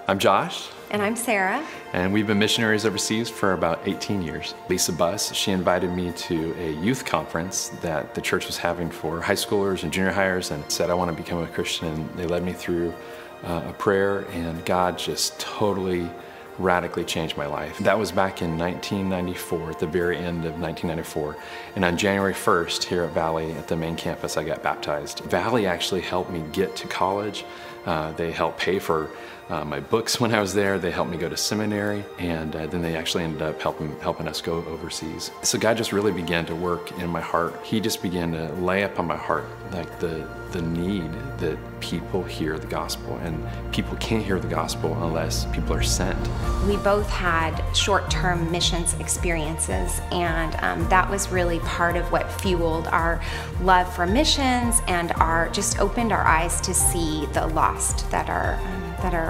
I'm Josh. And I'm Sarah. And we've been missionaries overseas for about 18 years. Lisa Buss, she invited me to a youth conference that the church was having for high schoolers and junior hires and said, I want to become a Christian. And they led me through a prayer, and God just totally radically changed my life. That was back in 1994, at the very end of 1994. And on January 1st, here at Valley, at the main campus, I got baptized. Valley actually helped me get to college. They helped pay for my books when I was there. They helped me go to seminary, and then they actually ended up helping us go overseas. So God just really began to work in my heart. He just began to lay up on my heart like the need that people hear the gospel, and people can't hear the gospel unless people are sent. We both had short-term missions experiences, and that was really part of what fueled our love for missions and just opened our eyes to see the lost that are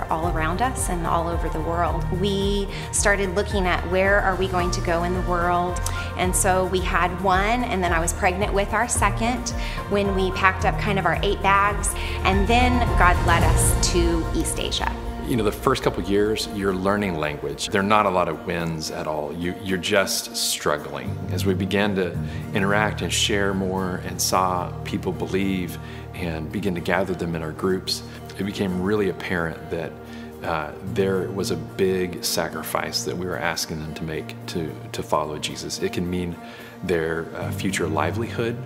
all around us and all over the world. We started looking at where are we going to go in the world, and so we had one, and then I was pregnant with our second when we packed up kind of our 8 bags, and then God led us to East Asia. You know, the first couple of years, you're learning language. There are not a lot of wins at all. You're just struggling. As we began to interact and share more and saw people believe and begin to gather them in our groups, it became really apparent that there was a big sacrifice that we were asking them to make to follow Jesus. It can mean their future livelihood,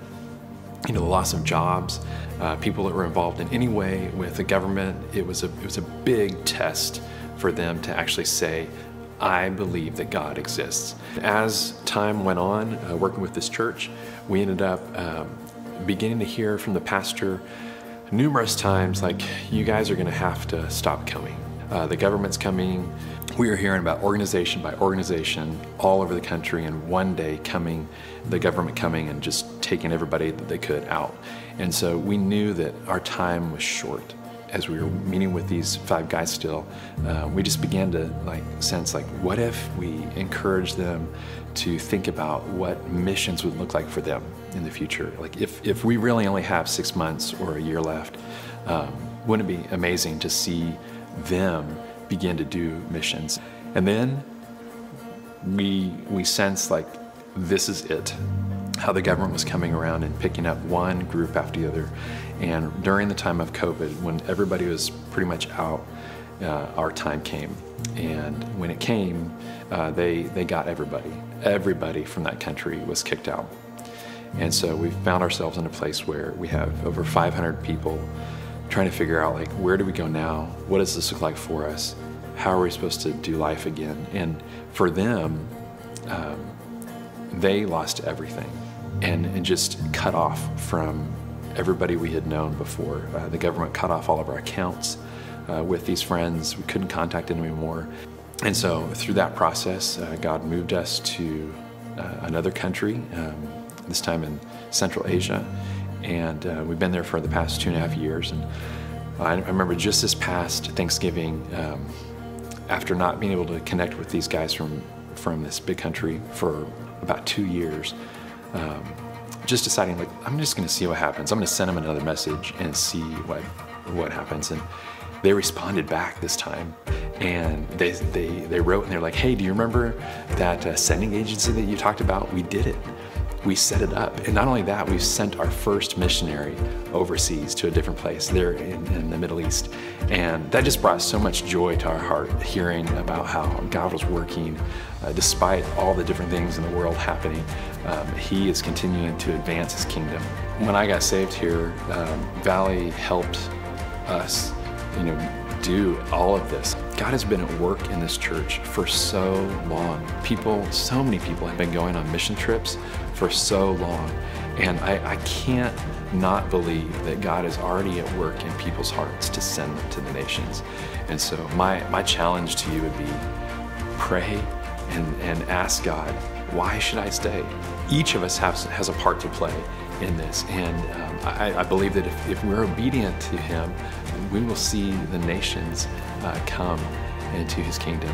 you know, the loss of jobs, people that were involved in any way with the government. It was a big test for them to actually say, I believe that God exists. As time went on, working with this church, we ended up beginning to hear from the pastor numerous times, like, you guys are gonna have to stop coming. The government's coming. We are hearing about organization by organization all over the country, and one day the government coming and just taking everybody that they could out. And so we knew that our time was short. As we were meeting with these 5 guys still, we just began to sense, what if we encourage them to think about what missions would look like for them in the future? Like, if we really only have 6 months or a year left, wouldn't it be amazing to see them begin to do missions? And then we sensed this is it. How the government was coming around and picking up one group after the other. And during the time of COVID, when everybody was pretty much out, our time came. And when it came, they got everybody. Everybody from that country was kicked out. And so we found ourselves in a place where we have over 500 people trying to figure out, where do we go now? What does this look like for us? How are we supposed to do life again? And for them, they lost everything and just cut off from everybody we had known before. The government cut off all of our accounts with these friends. We couldn't contact them anymore. And so through that process, God moved us to another country, this time in Central Asia. And we've been there for the past 2.5 years. And I remember just this past Thanksgiving, after not being able to connect with these guys from this big country for about 2 years, just deciding, I'm just gonna see what happens. I'm gonna send them another message and see what happens. And they responded back this time, and they wrote, and they're like, hey, do you remember that sending agency that you talked about? We did it. We set it up. And not only that, we've sent our first missionary overseas to a different place there in the Middle East. And that just brought so much joy to our heart, hearing about how God was working despite all the different things in the world happening. He is continuing to advance His kingdom. When I got saved here, Valley helped us, do all of this. God has been at work in this church for so long. So many people have been going on mission trips for so long. And I can't not believe that God is already at work in people's hearts to send them to the nations. And so my challenge to you would be, pray and ask God, why should I stay? Each of us has a part to play in this. And I believe that if we're obedient to Him, we will see the nations come into His kingdom.